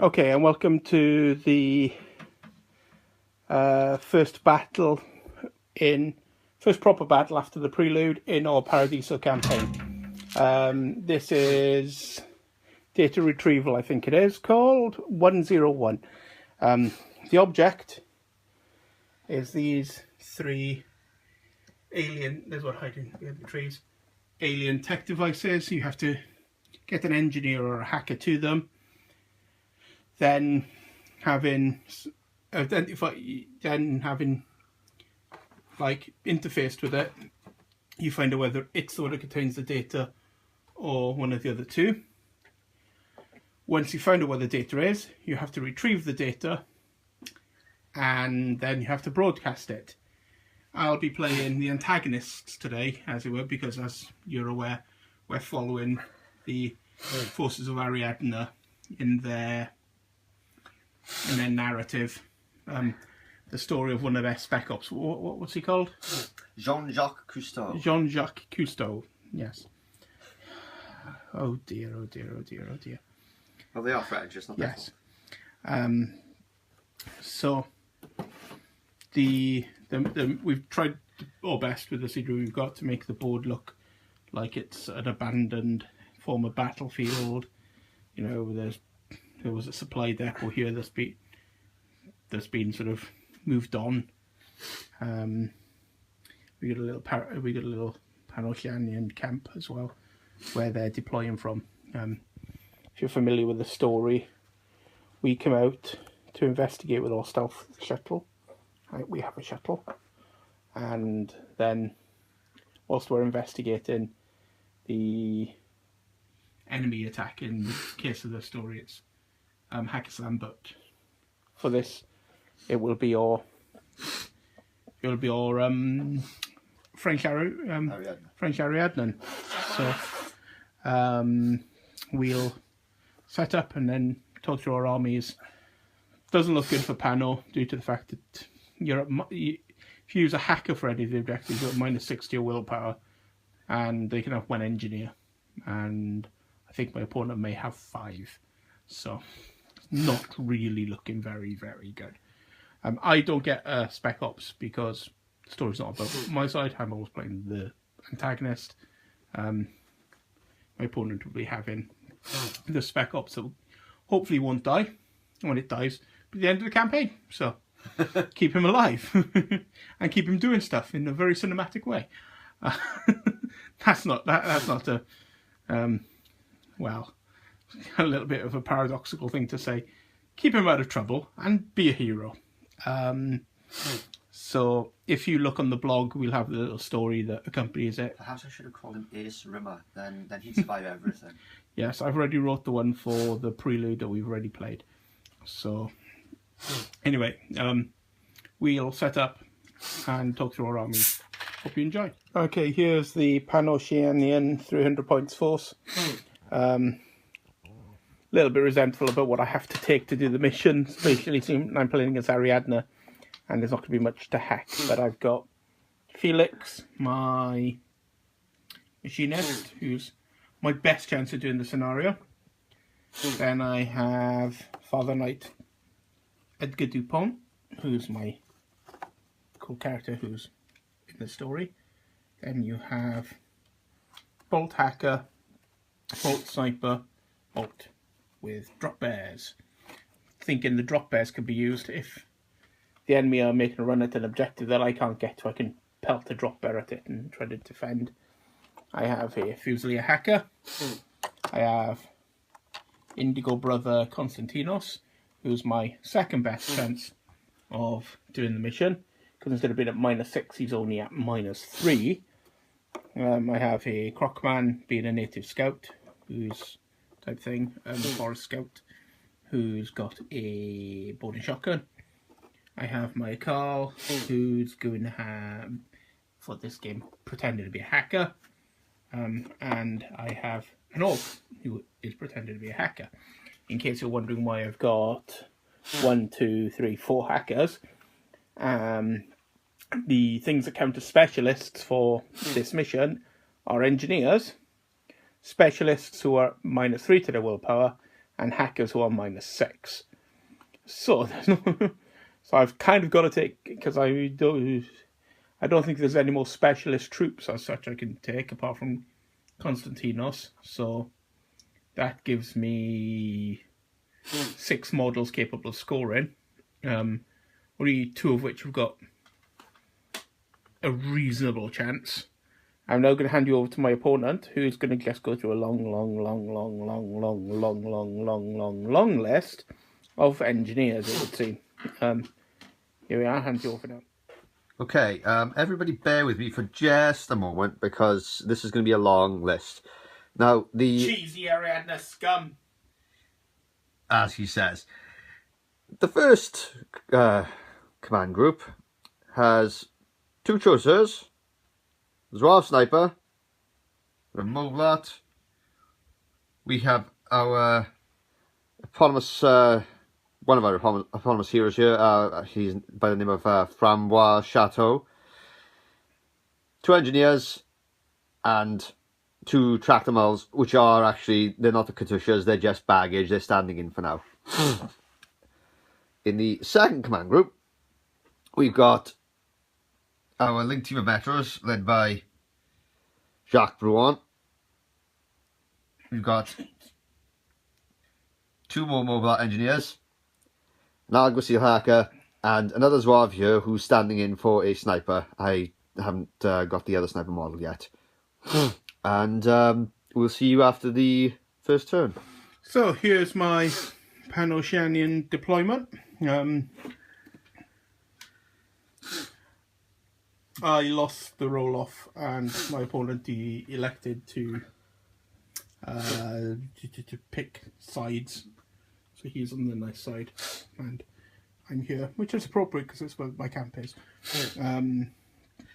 Okay, and welcome to the first proper battle after the prelude in our Paradiso campaign. This is data retrieval, I think it is, called 101. The object is these three alien, there's one hiding behind the trees, alien tech devices. You have to get an engineer or a hacker to them. Then having interfaced with it, you find out whether it's the one that contains the data or one of the other two. Once you find out what the data is, you have to retrieve the data and then you have to broadcast it. I'll be playing the antagonists today, as it were, because as you're aware, we're following the forces of Ariadne in their narrative, the story of one of their spec ops. What's he called? Jean-Jacques Cousteau. Jean-Jacques Cousteau, yes. Oh dear, oh dear, oh dear, oh dear. Well, they are French, it's not their fault. Yes. So, we've tried our best with the CD we've got to make the board look like it's an abandoned former battlefield. You know, there was a supply depot here that's been sort of moved on. We got a little Panosianian camp as well, where they're deploying from. If you're familiar with the story, we come out to investigate with our stealth shuttle. Right, we have a shuttle, and then whilst we're investigating the enemy attack, in the case of the story, it's Hakkasan, but for this, it will be our French Ariadne. So we'll set up and then talk through our armies. Doesn't look good for Pano due to the fact that if you use a hacker for any of the objectives, you're at -60 your willpower, and they can have one engineer, and I think my opponent may have 5. So not really looking very, very good. I don't get spec ops because the story's not about my side. I'm always playing the antagonist. My opponent will be having the spec ops that hopefully won't die. When it dies, at the end of the campaign. So keep him alive and keep him doing stuff in a very cinematic way. That's not a well, a little bit of a paradoxical thing to say. Keep him out of trouble and be a hero. So if you look on the blog, we'll have the little story that accompanies it. Perhaps I should have called him Ace Rimmer, then he'd survive everything. Yes, I've already wrote the one for the prelude that we've already played. So anyway, we'll set up and talk through our army. Hope you enjoy. Okay, here's the Panosianian 300 points force. Little bit resentful about what I have to take to do the mission, especially since I'm playing against Ariadne and there's not going to be much to hack. But I've got Felix, my machinist, who's my best chance of doing the scenario. Then I have Father Knight Edgar Dupont, who's my cool character who's in the story. Then you have Bolt Hacker, Bolt Sniper, Bolt with drop bears. Thinking the drop bears could be used if the enemy are making a run at an objective that I can't get to. I can pelt a drop bear at it and try to defend. I have a Fusilier Hacker. I have Indigo Brother Konstantinos, who's my second best chance of doing the mission, because instead of being at -6, he's only at -3. I have a Crocman, being a native scout, who's type thing, forest scout, who's got a boarding shotgun. I have my Carl, who's going to have, for this game, pretending to be a hacker. And I have an Orc, who is pretending to be a hacker. In case you're wondering why I've got 1, 2, 3, 4 hackers, the things that count as specialists for this mission are engineers, specialists who are -3 to their willpower, and hackers who are -6. So there's no, so I've kind of got to take, because I don't think there's any more specialist troops as such I can take apart from Konstantinos. So that gives me 6 models capable of scoring. Only 2 of which have got a reasonable chance. I'm now going to hand you over to my opponent, who's going to just go through a long list of engineers, it would seem. Here we are, hand you over now. Okay, everybody bear with me for just a moment, because this is going to be a long list. Now, the... Cheesy Ariadne scum! As he says. The first command group has 2 Chaucers, Zouave Sniper, a Moblot. We have our eponymous, one of our eponymous heroes here. He's by the name of Frambois Chateau. 2 engineers and 2 tractor mules, which are actually, they're not the Katyushas, they're just baggage, they're standing in for now. In the second command group, we've got our link team of metros led by Jacques Brouin. We've got 2 more mobile engineers, an Alguacil hacker, and another Zouave here who's standing in for a sniper. I haven't got the other sniper model yet. And we'll see you after the first turn. So here's my Pan-Oceanian deployment. I lost the roll-off, and my opponent elected to pick sides. So he's on the nice side, and I'm here, which is appropriate because that's where my camp is.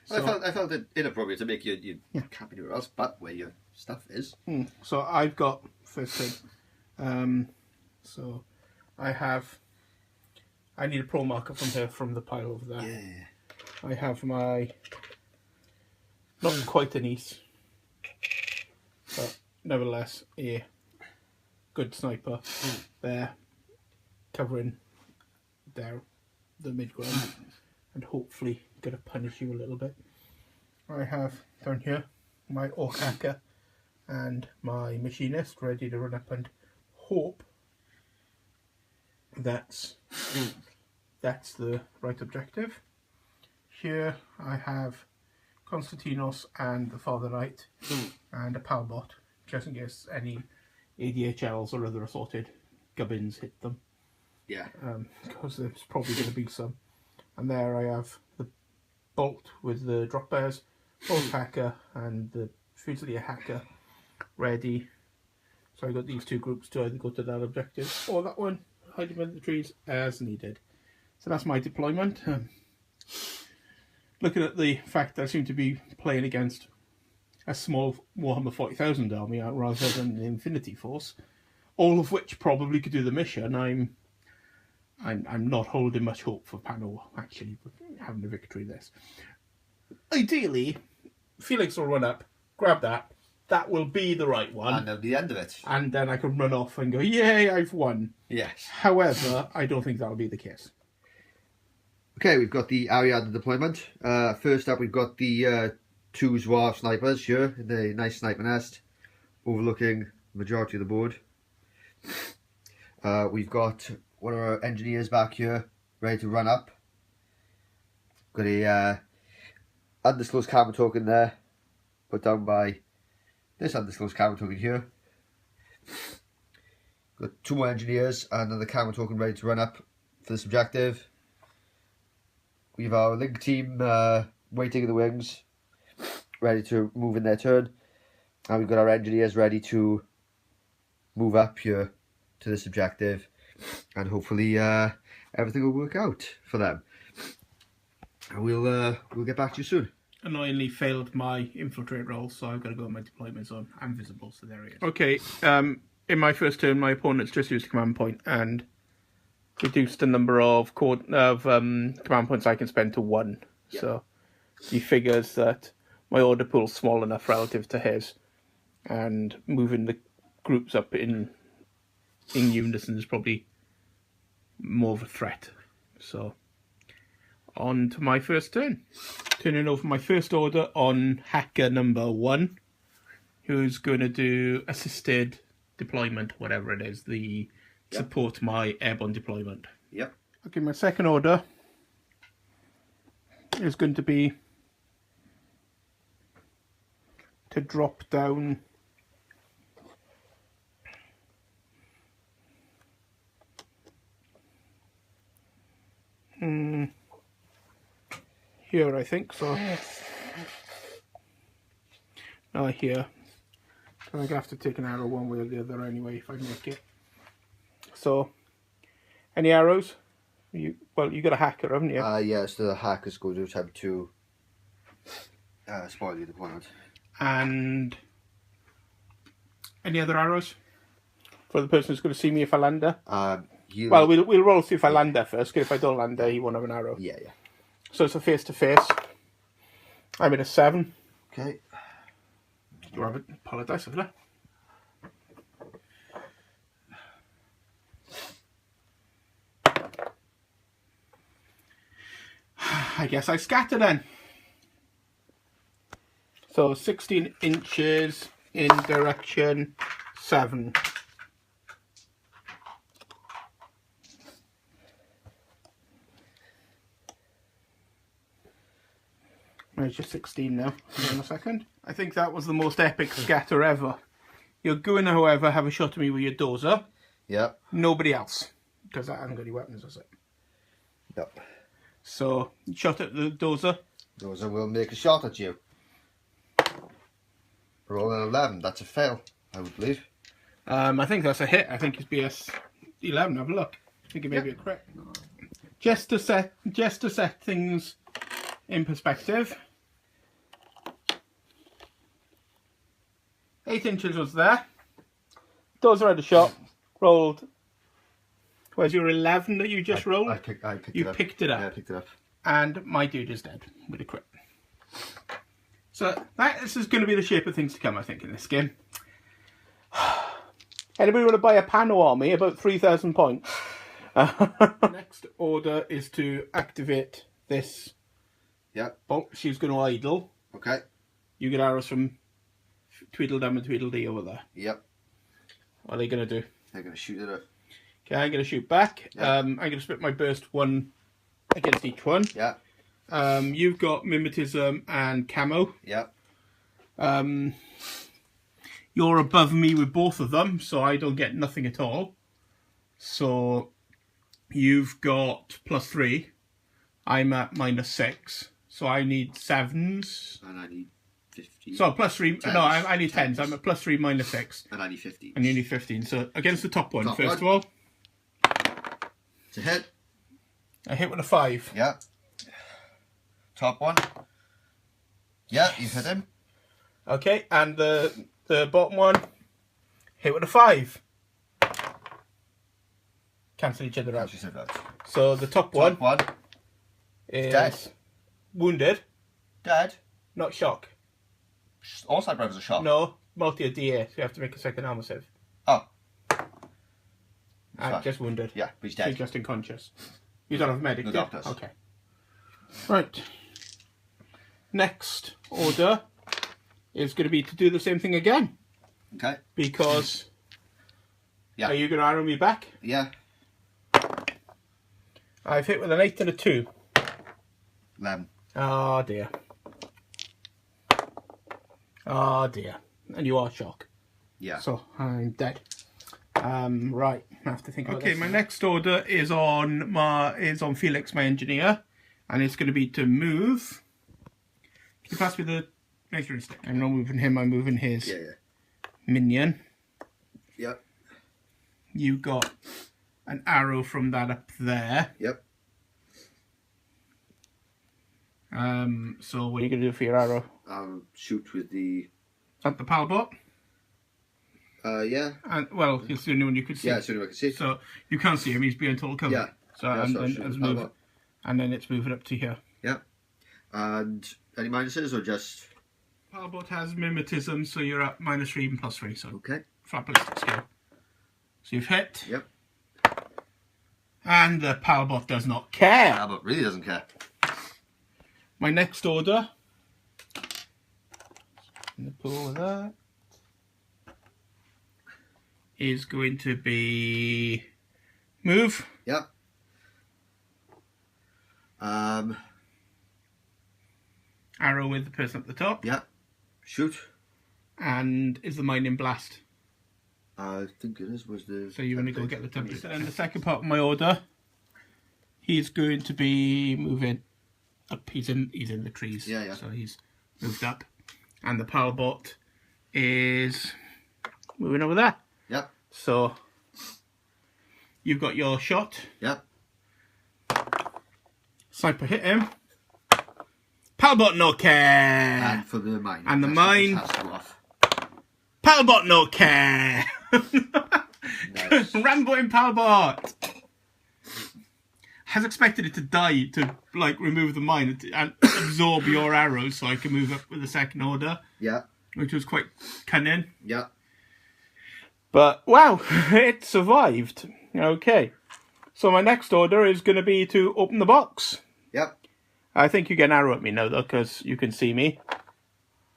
So, I felt it inappropriate to make you camp anywhere else but where your stuff is. So I've got first turn. So I need a pro marker from here, from the pile over there. Yeah. I have my, not quite an East, but nevertheless a good sniper there, covering there the mid-ground, and hopefully going to punish you a little bit. I have down here my Orc Hacker and my Machinist ready to run up and hope that's the right objective. Here I have Konstantinos and the Father Knight and a Palbot, just in case any ADHLs or other assorted gubbins hit them. Yeah. Because there's probably going to be some. And there I have the Bolt with the drop bears, Bolt Hacker and the Fusilier Hacker ready. So I got these 2 groups to either go to that objective or that one, hiding in the trees as needed. So that's my deployment. Looking at the fact that I seem to be playing against a small Warhammer 40,000 army rather than the Infinity Force, all of which probably could do the mission, I'm not holding much hope for Pano actually having a victory this. Ideally, Felix will run up, grab that. That will be the right one. And at the end of it. And then I can run off and go, yay, I've won. Yes. However, I don't think that'll be the case. Okay, we've got the Ariadne deployment. First up, we've got the 2 Zouave snipers here in the nice sniper nest, overlooking the majority of the board. We've got one of our engineers back here, ready to run up. Got a undisclosed camera token there, put down by this undisclosed camera token here. Got 2 more engineers and another camera token ready to run up for this objective. We have our link team waiting in the wings, ready to move in their turn. And we've got our engineers ready to move up here to this objective. And hopefully everything will work out for them. And we'll get back to you soon. Annoyingly failed my infiltrate roll, so I've got to go in my deployment zone. I'm visible, so there he is. Okay, in my first turn, my opponent's just used a command point and reduced the number of command points I can spend to 1. Yep. So he figures that my order pool's small enough relative to his, and moving the groups up in in unison is probably more of a threat. So, on to my first turn. Turning over my first order on hacker number 1, who's going to do assisted deployment, whatever it is, the support my airborne deployment. Yep. Okay, my second order is going to be to drop down here, I think. So, no, here. I'm going to have to take an arrow one way or the other anyway if I make it. So, any arrows? Well, you got a hacker, haven't you? Yeah, so the hackers go to attempt to spoil the deployment. And any other arrows for the person who's going to see me if I land there? Well, we'll roll see if I land there first. 'Cause if I don't land there, he won't have an arrow. Yeah. So it's a face to face. I'm in a 7. Okay. Do I have a Paradiso for that? I guess I scatter then. So 16 inches in direction 7. There's your 16 now. In a second. I think that was the most epic scatter ever. You're going to, however, have a shot at me with your dozer. Yep. Nobody else. Because I haven't got any weapons, does it? Yep. So, shot at the dozer. Dozer will make a shot at you. Roll an 11. That's a fail, I would believe. I think that's a hit. I think it's BS 11. Have a look. I think it may be a crit. Just to set things in perspective. 8 inches was there. Dozer had a shot. Rolled. Where's your 11 that you just rolled? I picked it up. You picked it up. Yeah, I picked it up. And my dude is dead with a crit. So this is going to be the shape of things to come, I think, in this game. Anybody want to buy a Pano army? About 3,000 points. Next order is to activate this. Yep. Oh, she's going to idle. Okay. You get arrows from Tweedledum and Tweedledee over there. Yep. What are they going to do? They're going to shoot at it. Okay, I'm going to shoot back. Yep. I'm going to split my burst one against each one. Yeah. You've got mimetism and camo. Yep. You're above me with both of them, so I don't get nothing at all. So you've got +3. I'm at -6. So I need 7s. And I need 15. So +3. Tens. No, I need 10s. I'm at +3 -6. And I need 15. And you need 15. So against the top one, Top first one. of all. It's a hit. I hit with a 5. Yeah. Top one. Yeah, you've hit him. Okay, and the bottom one, hit with a 5. Cancel each other out. Actually said that. So the top Top one one. is Dead. wounded, Dead. not shock. All side brothers are shot. No, multi a DA, so you have to make a second armor save. Oh. And Fine. just wounded. Yeah, but he's So dead. he's just unconscious. You don't have medic, No do you? doctors. Okay. Right. Next order is going to be to do the same thing again. Okay. Because... Yeah. Are you going to arrow me back? Yeah. I've hit with an 8 and a 2. 11. Oh dear. Oh dear. And you are shocked. Yeah. So I'm dead. Right. I have to think about this. Okay, my next order is on Felix, my engineer, and it's going to be to move. Can you pass me the measuring stick? I'm not moving him. I'm moving his minion. Yep. You got an arrow from that up there. Yep. So what are you going to do for your arrow? I'll shoot with the... At the pal bot? Yeah. And, well, it's the only one you could see. Yeah, it's the only one I can see. So you can't see him, he's being total cover. Yeah. So Yeah, and so I'll then shoot it's the pal move, bot. and then it's moving up to here. Yeah. And any minuses or just... Palbot has mimetism, so you're at -3 and +3, so Okay. flat ballistic skill. So you've hit. Yep. And the Palbot does not care. Palbot really doesn't care. My next order. In the pool with that. Is going to be move. Yep. Arrow with the person at the top. Yep. Shoot. And is the mining blast. I think it is. Was the So you want to go get the template. And the second part of my order, he's going to be moving up. He's in the trees. Yeah, yeah. So he's moved up, and the Palbot is moving over there. Yep. So you've got your shot. Yep. Sniper hit him. Palbot no care. And for the mine. And the That's mine. what has to go off. Palbot no care. Nice. Ramboing Palbot has expected it to die to like remove the mine and absorb your arrows, so I can move up with the second order. Yeah. Which was quite cunning. Yeah. But wow, it survived. Okay, so my next order is going to be to open the box. Yep. I think you can arrow at me now though, because you can see me.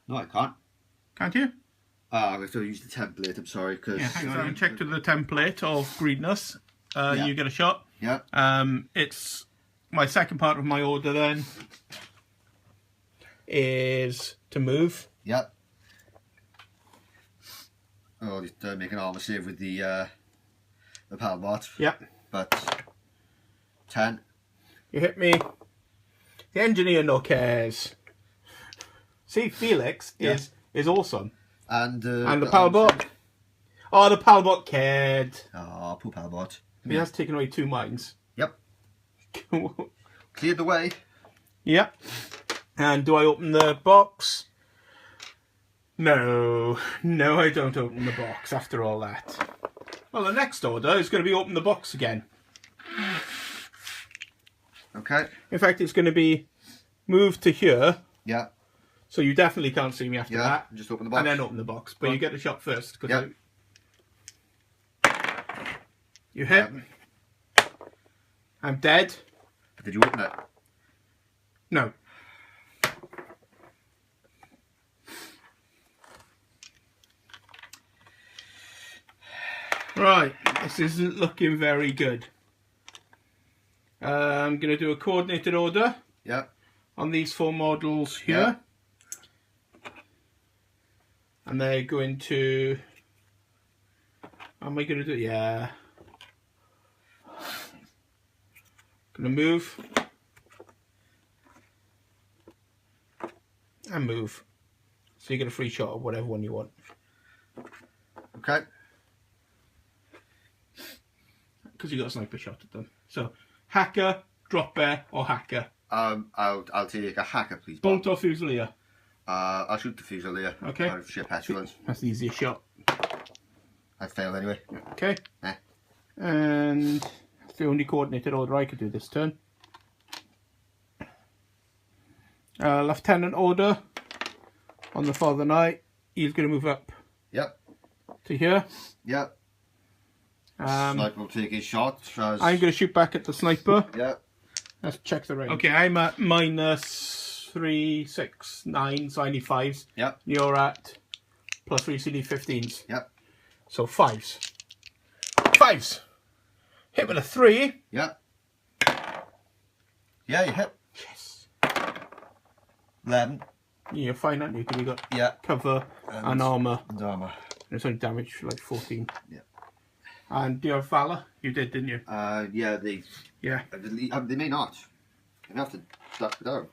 No, I can't. Can't you? I have to use the template. I'm sorry, because Yeah, hang on. You check to the template of greenness. Yeah. You get a shot. Yeah. It's my second part of my order then is to move. Yep. Oh, just make an armor save with the Palbot. Yep. But 10. You hit me. The engineer no cares. See, Felix is awesome. And the Palbot. Oh, the Palbot cared. Oh, poor Palbot. He has taken away 2 mines. Yep. Cleared the way. Yep. And do I open the box? No. No, I don't open the box after all that. Well, the next order is going to be open the box again. Okay. In fact, it's going to be move to here. Yeah. So you definitely can't see me after that. Just open the box. And then open the box. But you get the shot first. Cause you hit. I'm dead. Did you open it? No. Right. This isn't looking very good. I'm going to do a coordinated order. Yeah. On these 4 models here. Yeah. And they're going to... Am I going to do... Yeah. Going to move. And move. So you get a free shot of whatever one you want. Okay. Because you got a sniper shot at them. So, hacker, drop bear, or hacker. I'll take a hacker, please. Bolt or Fusilier. I'll shoot the Fusilier. Okay. Out of sheer petulance. That's the easiest shot. I failed anyway. Okay. Eh. And that's the only coordinated order I could do this turn. Lieutenant order on the Father Knight. He's going to move up Yep. to here. Yep. Sniper will take his shot. I'm going to shoot back at the sniper. Yep. Let's check the range. Okay, I'm at -3, 6, 9, so I need 5s. Yep. You're at +3, so you need 15s. Yep. So 5s. 5s! Hit with a 3. Yep. Yeah, you hit. Yes. 11. You're fine, aren't you? Because you got Yeah. cover and armour. And armour. And it's only damage for like 14. Yeah. And do you have Valor? You did, didn't you? Yeah, they... Yeah. They may not. You have to duck it down.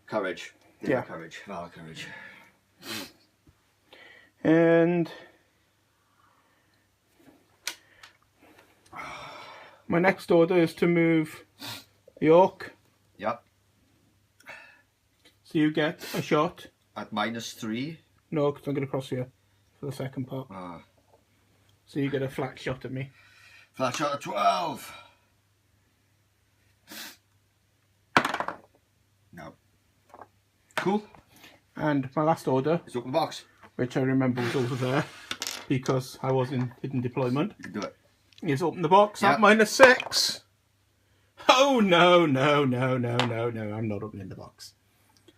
Courage. Yeah. Courage. Valor, courage. And my next order is to move York. Yep. So you get a shot. At -3. No, because I'm going to cross here for the second part. So you get a flat shot at me. Flat shot at 12. No. Cool. And my last order Let's open the box. which I remember was over there because I was in hidden deployment. You can do it. He's opened the box Yeah. at -6. Oh no, no, no, no, no, no, I'm not opening the box.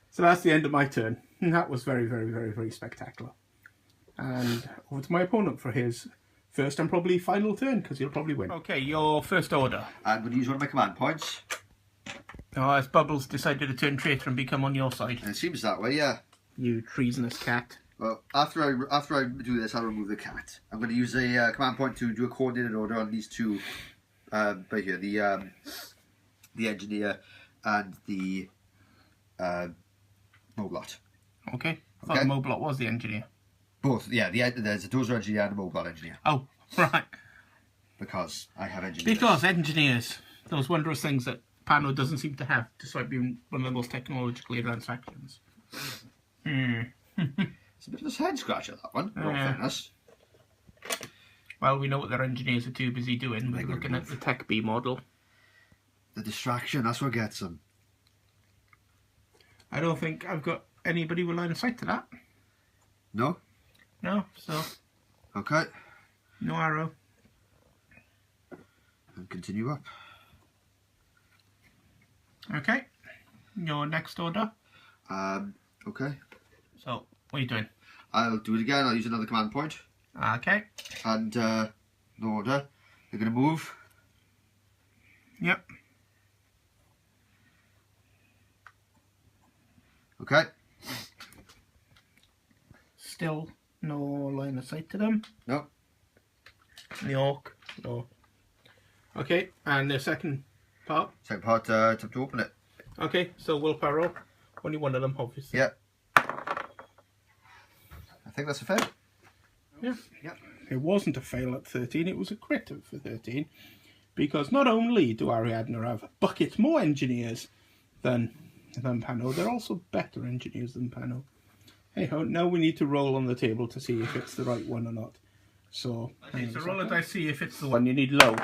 So that's the end of my turn. And that was very, very, very, very spectacular. And over to my opponent for his first and probably final turn, because he'll probably win. Okay, your first order. I'm going to use one of my command points. Oh, as Bubbles decided to turn traitor and become on your side. And it seems that way, yeah. You treasonous cat. Well, after I do this, I'll remove the cat. I'm going to use a command point to do a coordinated order on these two, right here, the engineer and the Moblot. Okay. I thought the Moblot was the engineer. Both, yeah. There's a dozer engineer and a Moblot engineer. Oh, right. Because I have engineers. Because engineers, those wondrous things that Pano doesn't seem to have, despite being one of the most technologically advanced factions. It's a bit of a head scratcher, that one, in all fairness. Well, we know what their engineers are too busy doing. We're looking at the Tech B model. The distraction, that's what gets them. I don't think I've got anybody with line of sight to that. No? No, so Okay. no arrow. And continue up. Okay. Your next order. Okay. So, what are you doing? I'll do it again. I'll use another command point. Okay. And, no order. They're going to move. Yep. Okay. Still no line of sight to them. No. The orc. No. Okay, and the second part. Second part, time to open it. Okay, so willpower roll. Only one of them, obviously. Yeah. I think that's a fail. Yeah. Yeah. It wasn't a fail at 13, it was a crit for 13. Because not only do Ariadne have buckets more engineers than Pano, they're also better engineers than Pano. Hey ho, now we need to roll on the table to see if it's the right one or not. So, roll a dice, see if it's the one. You need low.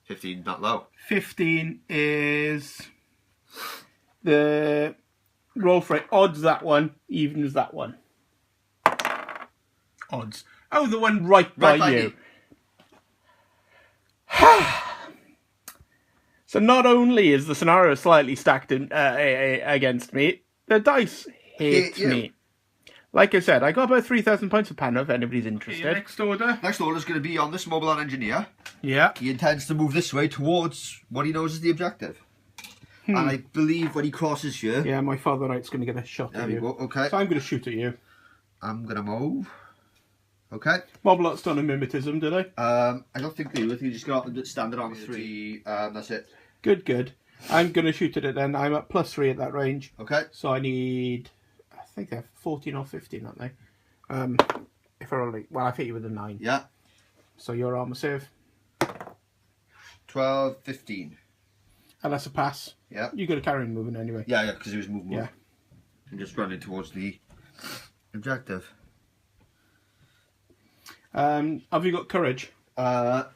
15, not low. 15 is the roll for it. Odds that one, evens that one. Odds. Oh, the one right by you. So not only is the scenario slightly stacked against me, the dice hate me. Like I said, I got about 3,000 points of Pano if anybody's interested. Okay, next order. Next order is going to be on this mobile engineer. Yeah. He intends to move this way towards what he knows is the objective. And I believe when he crosses here... Yeah, my father right's going to get a shot at you. There we go, okay. So I'm going to shoot at you. I'm going to move. Okay. Moblot's done a mimetism, did they? I don't think they do. I think you just got the standard on 3. That's it. Good, good. I'm going to shoot at it then. I'm at +3 at that range. Okay. So I need... I think they're 14 or 15, aren't they? If I only... Well, I've hit you with a 9. Yeah. So your armor save? 12, 15. And that's a pass. Yeah. You got a carrying moving anyway. Yeah, yeah, because he was moving. Yeah. And just running towards the objective. Have you got courage? Oh,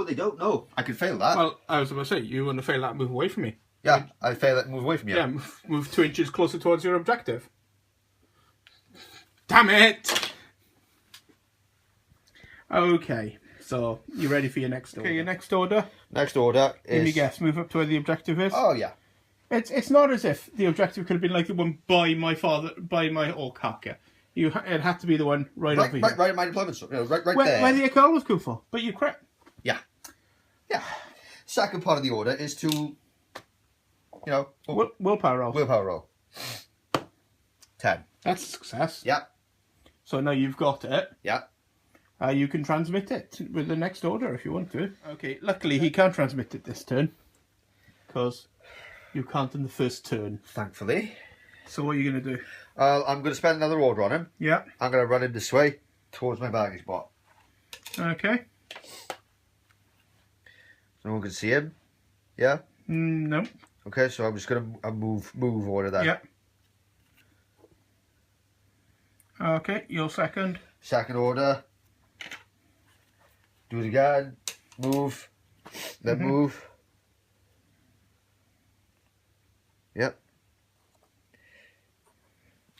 they don't know. I could fail that. Well, I was about to say, you want to fail that and move away from me. Yeah, I fail that and move away from you. Yeah, move 2 inches closer towards your objective. Damn it! Okay, so you ready for your next order? Okay, your next order. Next order is... Give me a guess, move up to where the objective is. Oh, yeah. It's not as if the objective could have been like the one by my orc hacker. It had to be the one right over here. Right in my deployment zone. You know, right there. Where the Echo was good for, but you crit. Yeah. Yeah. Second part of the order is to, you know... willpower roll. Willpower roll. 10. That's a success. Yeah. So now you've got it. Yeah. You can transmit it with the next order if you want to. Okay, luckily he can't transmit it this turn. Because you can't in the first turn. Thankfully. So what are you going to do? I'm going to spend another order on him. Yeah. I'm going to run him this way towards my baggage spot. Okay. So no one can see him. Yeah? No. Okay, so I'm just going to move order then. Yeah. Okay, your second. Second order. Do it again. Move. Then move. Yep.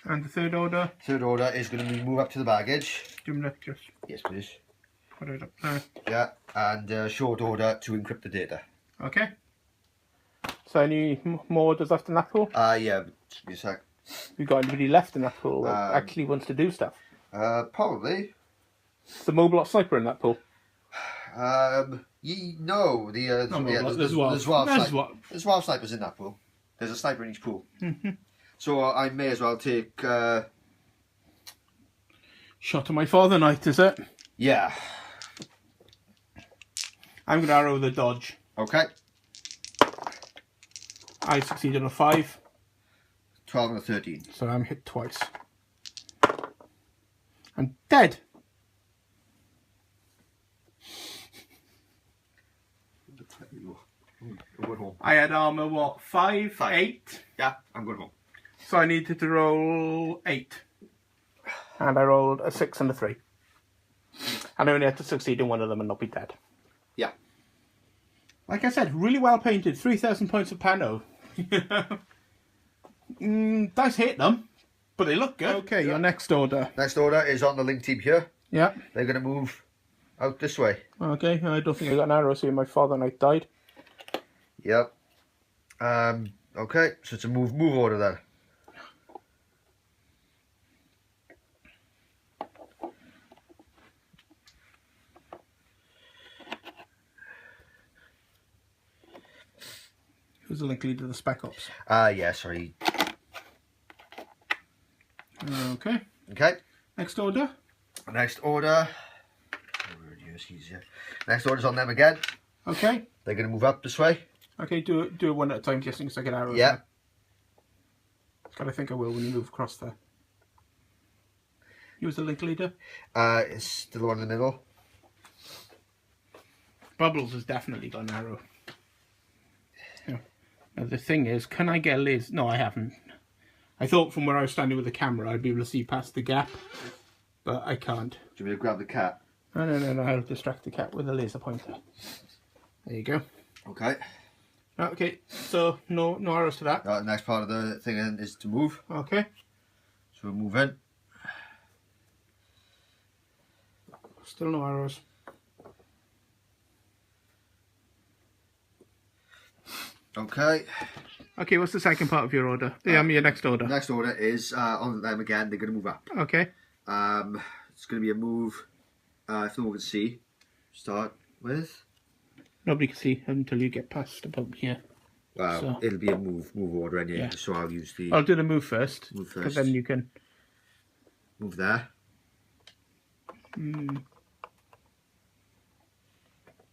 And the third order? Third order is going to move up to the baggage. Do you want to just Yes, please. put it up there? Yeah, and short order to encrypt the data. Okay. So any more orders left in that pool? Yeah, just give me a sec. You got anybody left in that pool that actually wants to do stuff? Probably. Is the mobile sniper in that pool? No, There's Zwav snipers in that pool. There's a sniper in each pool. So I may as well take. Shot of my father night, is it? Yeah. I'm going to arrow the dodge. Okay. I succeeded on a 5. 12 and a 13. So I'm hit twice. I'm dead. I had armour, what, 5? 8? Yeah, I'm going home. So I needed to roll 8. And I rolled a 6 and a 3. And I only had to succeed in one of them and not be dead. Yeah. Like I said, really well painted. 3,000 points of pano. Dice hit them, but they look good. Okay, your next order. Next order is on the link team here. Yeah. They're going to move out this way. Okay, I don't think I got an arrow, so my father and I died. Yep. Okay, so it's a move order then. Who's the link leader of the Spec Ops? Yeah, sorry. Okay. Okay. Next order. Next order. Next order's on them again. Okay. They're going to move up this way. Okay, do it one at a time, just in case I get arrows. Yeah. God, I think I will when you move across there. You was the link leader? It's still the one in the middle. Bubbles has definitely got an arrow. Yeah. Now the thing is, can I get Liz? No, I haven't. I thought from where I was standing with the camera I'd be able to see past the gap, but I can't. Do you want me to grab the cat? No, I'll distract the cat with a laser pointer. There you go. Okay. Okay, so no arrows to that. The next part of the thing is to move. Okay. So we'll move in. Still no arrows. Okay. Okay, what's the second part of your order? Your next order. Next order is on them again. They're going to move up. Okay. It's going to be a move. If no one can see, start with. Nobody can see until you get past about here. Well, So- it'll be a move order anyway. Yeah. So I'll use the I'll do the move first. Move Because first. then you can. move there.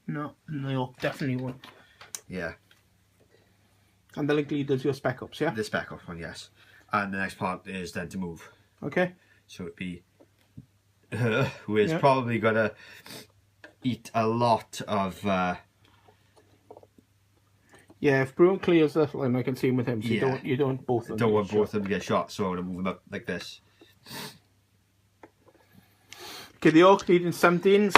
No, definitely won't. Yeah. And the link leader's your Spec Ops, yeah? This back up one, yes. And the next part is then to move. Okay. So it'd be her, who is Yeah. probably gonna eat a lot of. Yeah, if Bruin clears that line, I can see him with him. So Yeah. you don't want both of them. Don't to want get both shot. of them to get shot, so I'm gonna move them up like this. Okay, the Orc needing 17s.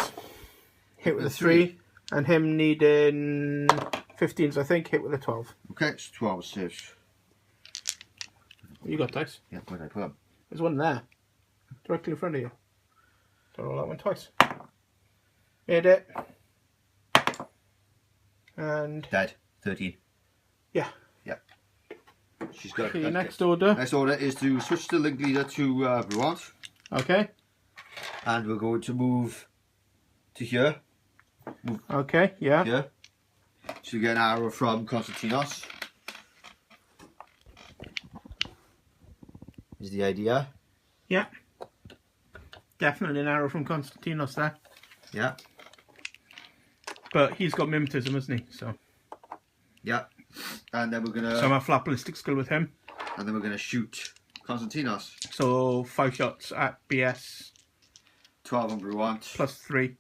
Hit with a 3. And him needing 15s, I think. Hit with a 12. Okay, so 12 saves. You got dice. Yeah, where did I put them? There's one there. Directly in front of you. Don't roll that one twice. Made it. And Dead. 13. yeah. Yep. She's got Okay, it. next order. Next order is to switch the link leader to Bruant. Okay. And we're going to move to here. Okay, yeah. Here. So you get an arrow from Konstantinos. Is the idea. Yeah. Definitely an arrow from Konstantinos there. Yeah. But he's got mimetism, hasn't he? So Yeah. And then we're gonna I'm a flat ballistic skill with him. and then we're gonna shoot Konstantinos. So 5 shots at BS 12 on Bruant. plus 3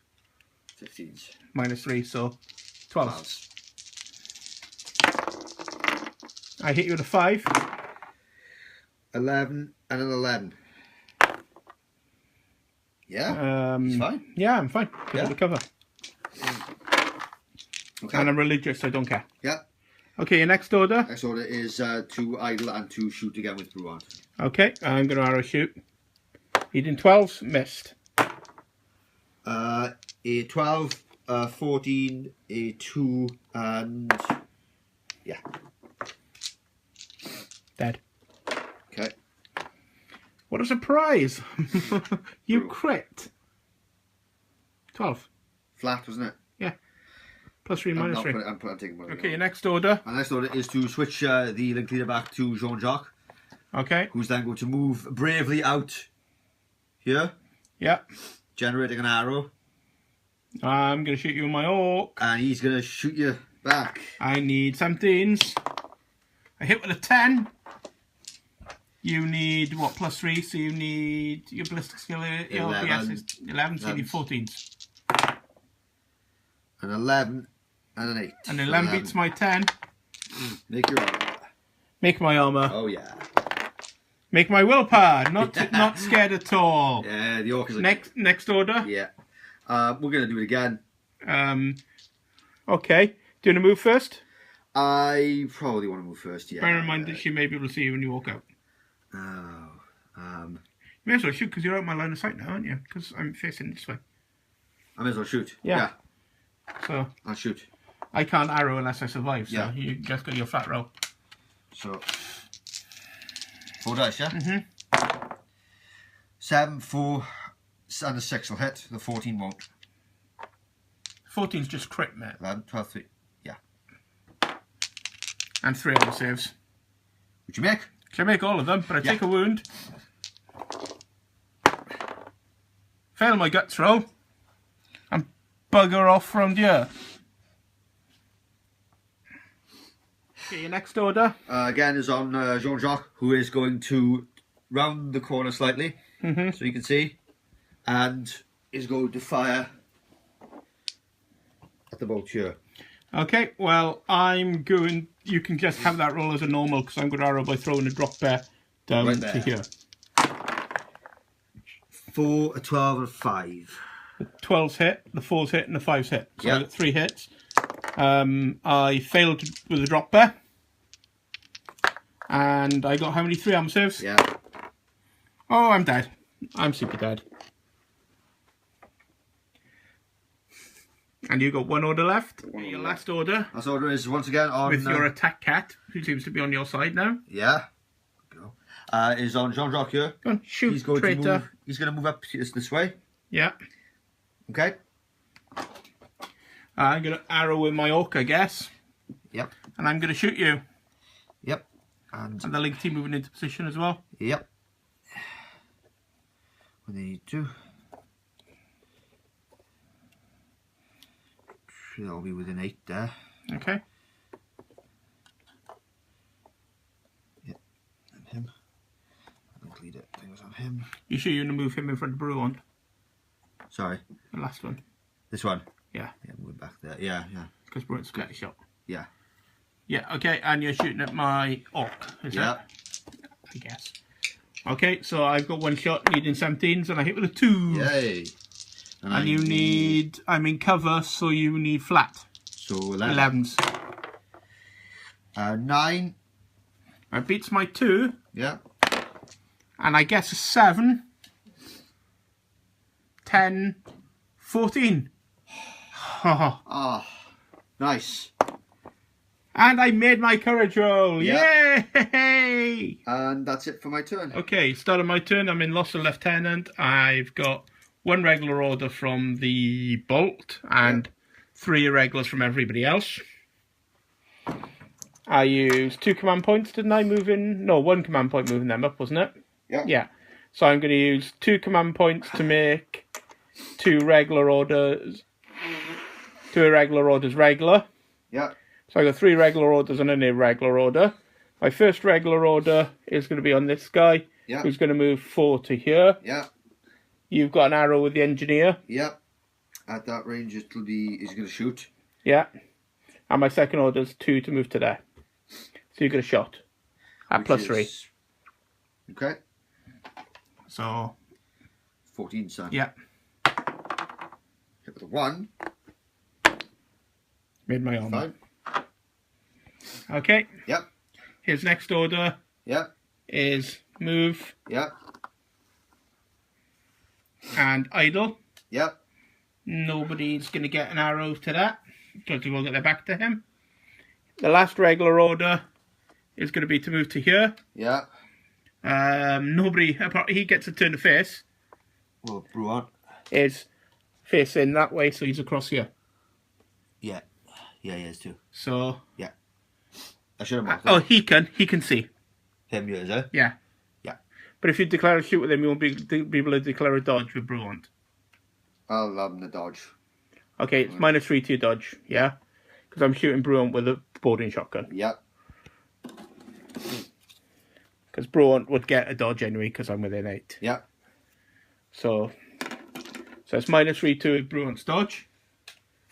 15s. minus 3, so 12. 12s. I hit you with a 5. 11 and an 11. Yeah. It's fine. Yeah, I'm fine. Because Yeah. of the cover. Okay. And I'm religious, so I don't care. Yeah. Okay, your next order. Next order is to idle and to shoot again with Bruant. Okay, I'm going to arrow shoot. Needing 12s, missed. A 12, 14, a 2, and yeah. Dead. Okay. What a surprise! You Brutal. crit. 12. Flat, wasn't it? Yeah. Plus 3, minus 3. I'm taking one. Okay, your next order. My next order is to switch the link leader back to Jean-Jacques, Okay. who's then going to move bravely out here, Yeah. generating an arrow, I'm going to shoot you with my orc. and he's going to shoot you back. I need 17s. I hit with a 10. You need, what, plus 3? So you need your ballistic skill, your 11. OPS is 11, so you need 14s. An 11 and an 8. And 11 beats my 10. Make your arrow. Make my armour. Oh yeah. Make my willpower. Not scared at all. Yeah, the orc is like... Next order. Yeah. We're going to do it again. Okay. Do you want to move first? I probably want to move first, yeah. Bear in mind that she may be able to see you when you walk out. Oh. You may as well shoot because you're out my line of sight now, aren't you? Because I'm facing this way. I may as well shoot. Yeah. So I'll shoot. I can't arrow unless I survive, so Yeah. you just got your flat roll. So 4 dice, yeah? Mm-hmm. 7, 4, and a 6 will hit. The 14 won't. 14's just crit, mate. 11, 12, 3. Yeah. And 3 auto saves. Would you make? So I make all of them, but I take a wound. Fail my guts roll. And bugger off from here. Okay, your next order. Again is on Jean-Jacques, who is going to round the corner slightly, so you can see, and is going to fire at the boat here. Okay, well, I'm going... You can just have that roll as a normal, because I'm going to arrow by throwing a drop bear down Right there. to here. 4, a 12, and a 5. The 12's hit, the 4's hit, and the 5's hit. So Yeah. I got 3 hits. I failed with a drop bear. And I got how many 3 armor saves? Yeah. Oh, I'm dead. I'm super dead. And you got 1 order left. Your last order. Last order is once again on... With your attack cat, who seems to be on your side now. Yeah. Go. Is on Jean-Jacques here. Go on, shoot, He's going traitor. to move. He's going to move up this way. Yeah. Okay. I'm going to arrow with my orc, I guess. Yep. And I'm going to shoot you. Yep. And And the link team moving into position as well. yep. We need to. That'll be within 8 there. Okay. Yep. And him. I think lead it. I think it was on him. You sure you're going to move him in front of Bruant? Sorry. The last one. This one. Yeah. Yeah, move back there. Yeah, yeah. Because Bruant's got a shot. Yeah. Yeah, okay, and you're shooting at my orc, is Yeah. it? I guess. Okay, so I've got 1 shot, needing 17s, and I hit with a 2. Yay. And you need... I'm in cover, so you need flat. So 11. 11s. 9. That beats my 2, Yeah. and I guess a 7. 10. 14. Ah, nice. And I made my courage roll. Yeah. Yay! And that's it for my turn. Okay, start of my turn. I'm in Lost of Lieutenant. I've got 1 regular order from the Bolt and 3 irregulars from everybody else. I used 2 command points, didn't I? No, 1 command point moving them up, wasn't it? Yeah. Yeah. So I'm going to use 2 command points to make 2 regular orders. 2 irregular orders regular. Yeah. So I got 3 regular orders and an irregular order. My first regular order is going to be on this guy, Yeah. who's going to move 4 to here. Yeah. You've got an arrow with the engineer. Yeah. At that range, it'll be. He's going to shoot. Yeah. And my second order is 2 to move to there. So you get a shot at which plus is- 3. Okay. So 14, son. yeah, Hit with a 1. made my armor. 5. Okay. Yep. His next order Yep. is move Yep. and idle. Yep. Nobody's going to get an arrow to that because we will get their back to him. The last regular order is going to be to move to here. Yep. Nobody, he gets a turn to face. Well, Bruant. Is facing that way, so he's across here. Yeah. Yeah, he is too. So. Yeah. I should have marked Oh, that. he can see. Him, is it? Yeah. Yeah. But if you declare a shoot with him, you won't be able to declare a dodge with Bruant. I'll have him the dodge. Okay, it's -3 to your dodge, yeah? Because I'm shooting Bruant with a boarding shotgun. Yep. Because Bruant would get a dodge anyway, because I'm within 8. Yep. So it's -3 to Bruant's dodge.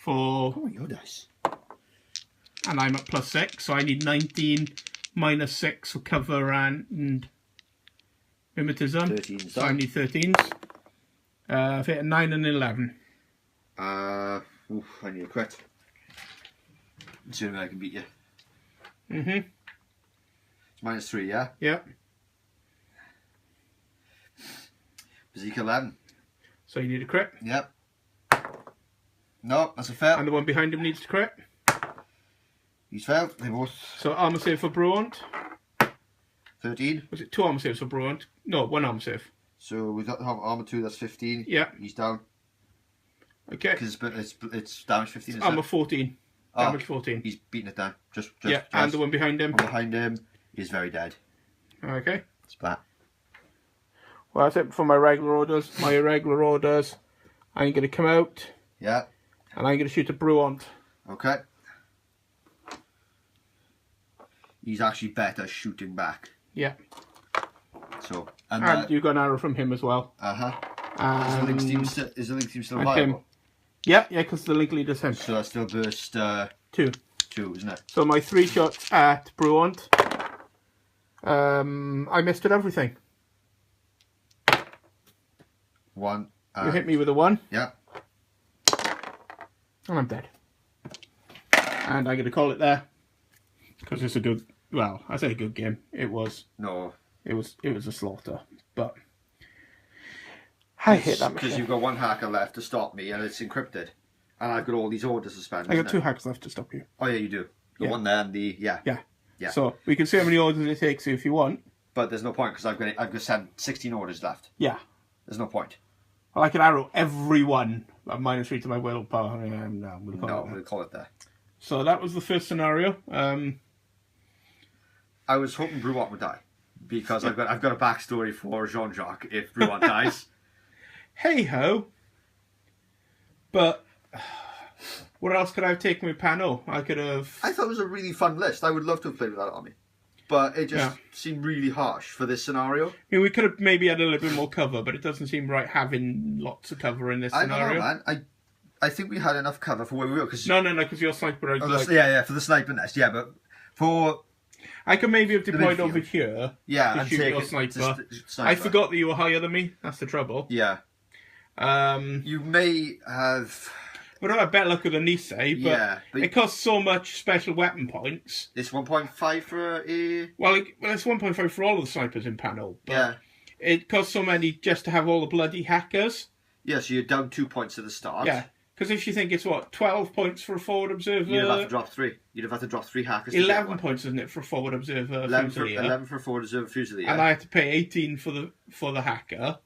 Oh, your dice. And I'm at +6, so I need 19 -6 for cover and mimetism. 13. So I need 13s. I've hit a 9 and 11. I need a crit. Let's see if I can beat you. Mm-hmm. It's -3, yeah? Yeah. Physique 11. So you need a crit. Yep. No, that's a fail. And the one behind him needs to crit. He's failed. They both. So armor save for Bruant. 13. Was it 2 armor saves for Bruant? No, 1 armor save. So we've got armor 2, that's 15. Yeah. He's down. Okay. Because it's damage 15, Armor 14. Oh, Damage 14. He's beating it down. Just And the one behind him. one behind him is very dead. Okay. Splat. Well, that's it for my regular orders. My irregular orders, I'm going to come out Yeah. and I'm going to shoot a Bruant. Okay. He's actually better shooting back. Yeah. So And you got an arrow from him as well. Is the link team still And viable? him. Yeah, because the link leader's him. So that's still burst 2. 2, isn't it? So my 3 shots at Bruant, I missed at everything. 1. You hit me with a 1. Yeah. And I'm dead. And I'm going to call it there. Because it's a good, well, I say a good game. It was. No. It was a slaughter. But I hate that Because machine. you've got 1 hacker left to stop me and it's encrypted. And I've got all these orders to spend. I got 2 hacks left to stop you. Oh yeah, you do. The Yeah. one there and the yeah. Yeah. So we can see how many orders it takes you if you want. But there's no point because I've got to send 16 orders left. Yeah. There's no point. I can arrow every one at -3 to my willpower. No, we'll call it there. We'll call it there. So that was the first scenario. I was hoping Bruant would die because I've got a backstory for Jean-Jacques if Bruant dies. Hey ho. But what else could I have taken with Pano? I could have. I thought it was a really fun list. I would love to have played with that army. But it just seemed really harsh for this scenario. I mean, we could have maybe had a little bit more cover, but it doesn't seem right having lots of cover in this scenario. I don't know, man. I think we had enough cover for where we were. Cause No, because your sniper. for the sniper nest, yeah, but for... I could maybe have deployed over here to shoot your sniper. I forgot that you were higher than me. That's the trouble. Yeah. You may have... Would have had better luck with a Nisei, but it costs so much special weapon points. It's 1.5 for a... Well, it's 1.5 for all of the snipers in panel, but Yeah. it costs so many just to have all the bloody hackers. Yeah, so you're down 2 points at the start. Yeah, because if you think it's, 12 points for a forward observer? You'd have to drop 3. You'd have had to drop 3 hackers 11 points, isn't it, for a forward observer 11 Fusilier? for a forward observer Fusilier. And I had to pay 18 for the hacker,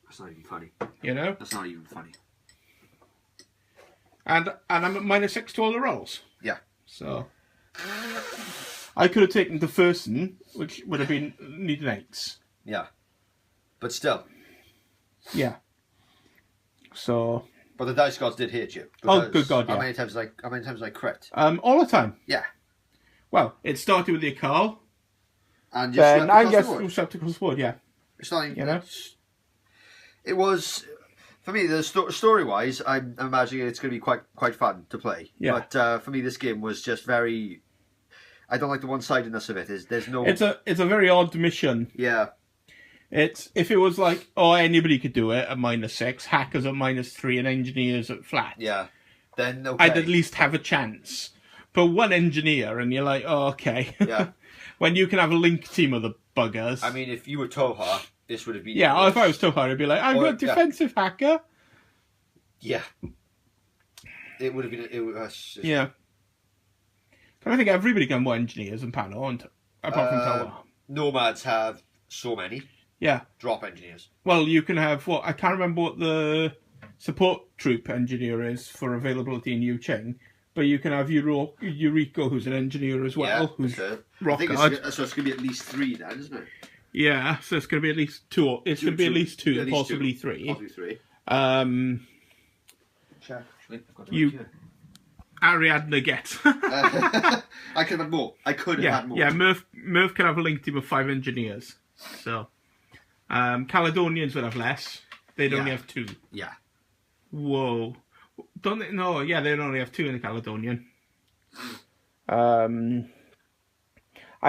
That's not even funny. you know? That's not even funny. And I'm at -6 to all the rolls. Yeah. So I could have taken the first one, which would have been needing 8s. Yeah. But still. Yeah. So But the dice gods did hit you. Oh, good God, yeah. How many times I crit? all the time. Yeah. Well, it started with the Akal. And Then I just guess swept we swept across the board, yeah. It's not even, You know? It was, for me, the story-wise, I'm imagining it's going to be quite fun to play. Yeah. But for me, this game was just very... I don't like the one-sidedness of it. There's no... It's a very odd mission. Yeah. It's if it was like, anybody could do it at -6, hackers at -3, and engineers at flat. Yeah. Then, okay. I'd at least have a chance. for one engineer, and you're like, oh, okay. Yeah. When you can have a link team of the buggers. I mean, if you were Toha, this would have been... Yeah, or if I was Toha, I'd be like, I'm a defensive hacker. Yeah. It would have been... Yeah. But I think everybody can have more engineers than Pano, apart from Toha. Nomads have so many. Yeah. Drop engineers. Well, you can have I can't remember what the support troop engineer is for availability in Yu Ching, but you can have Yuriko, who's an engineer as well, who's rock hard. So it's going to be at least 3 then, isn't it? Yeah, so it's going to be at least 2. It's going to be at least 2, possibly 3. Possibly 3. Check, actually. I've got Ariadne gets. I could have had more. I could have had more. Yeah, Murph can have a link team of 5 engineers. So, Caledonians would have less. They'd only have 2. Yeah. Whoa. Don't they? No, yeah, they'd only have 2 in the Caledonian. I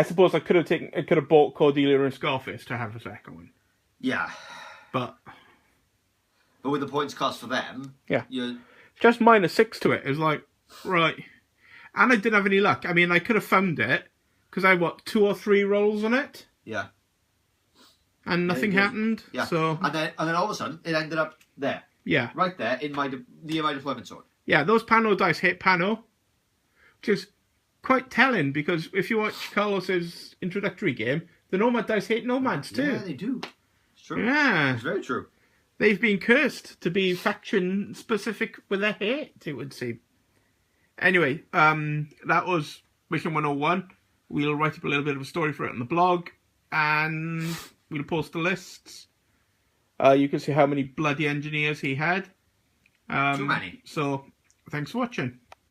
suppose I could have bought Cordelia and Scarface to have a second one. Yeah. But with the points cost for them, you're just -6 to it. It's like, right. And I didn't have any luck. I mean, I could have found it because I got 2 or 3 rolls on it. Yeah. And nothing happened. Yeah. So and then all of a sudden it ended up there. Yeah. Right there in near my deployment zone. Yeah, those Pano dice hit Pano, which is quite telling because if you watch Carlos's introductory game, the Nomad dice hit Nomads too. Yeah, they do. It's true. Yeah. It's very true. They've been cursed to be faction specific with their hate, it would seem. Anyway, that was Mission 101. We'll write up a little bit of a story for it on the blog, and we'll post the lists. You can see how many bloody engineers he had. Too many. So, thanks for watching.